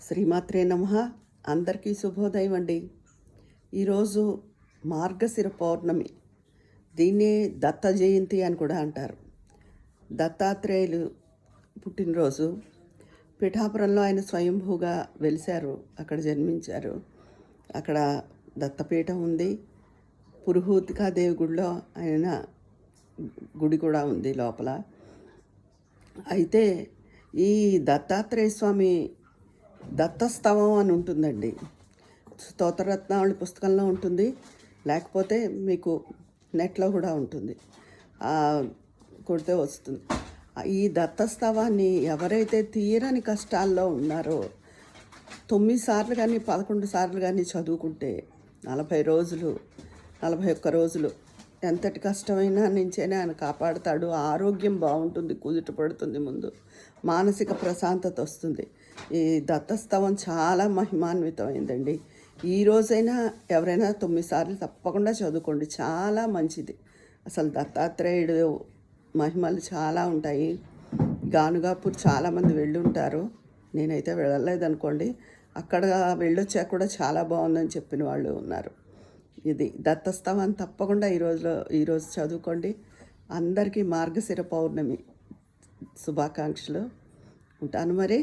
శ్రీమాత్రే నమః. అందరికీ శుభోదయం అండి. ఈరోజు మార్గశిర పౌర్ణమి. దీన్నే దత్త జయంతి అని కూడా అంటారు. దత్తాత్రేయులు పుట్టినరోజు. పిఠాపురంలో ఆయన స్వయంభూగా వెలిశారు, అక్కడ జన్మించారు. అక్కడ దత్తపీఠం ఉంది. పురుహూతికాదేవి గుడిలో ఆయన గుడి కూడా ఉంది లోపల. అయితే ఈ దత్తాత్రేయ స్వామి దత్తస్తవం అని ఉంటుందండి. స్తోత్రరత్నావళి పుస్తకంలో ఉంటుంది, లేకపోతే మీకు నెట్లో కూడా ఉంటుంది, కొడితే వస్తుంది. ఈ దత్తస్తవాన్ని ఎవరైతే తీరని కష్టాల్లో ఉన్నారో 9 సార్లు కానీ 11 సార్లు కానీ చదువుకుంటే 40 రోజులు 41 రోజులు ఎంతటి కష్టమైనా నుంచైనా ఆయన కాపాడుతాడు. ఆరోగ్యం బాగుంటుంది, కుదుట పడుతుంది, ముందు మానసిక ప్రశాంతత వస్తుంది. ఈ దత్తస్తవం చాలా మహిమాన్వితమైందండి. ఈ రోజైనా ఎవరైనా 9 సార్లు తప్పకుండా చదువుకోండి, చాలా మంచిది. అసలు దత్తాత్రేయుడు మహిమలు చాలా ఉంటాయి. గానుగాపూర్ చాలామంది వెళ్ళి ఉంటారు, నేనైతే వెళ్ళలేదనుకోండి. అక్కడ వెళ్ళొచ్చాక కూడా చాలా బాగుందని చెప్పిన వాళ్ళు ఉన్నారు. ఇది దత్తస్తవం తప్పకుండా ఈరోజు చదువుకోండి. అందరికీ మార్గశిర పౌర్ణమి శుభాకాంక్షలు. ఉంటాను మరి.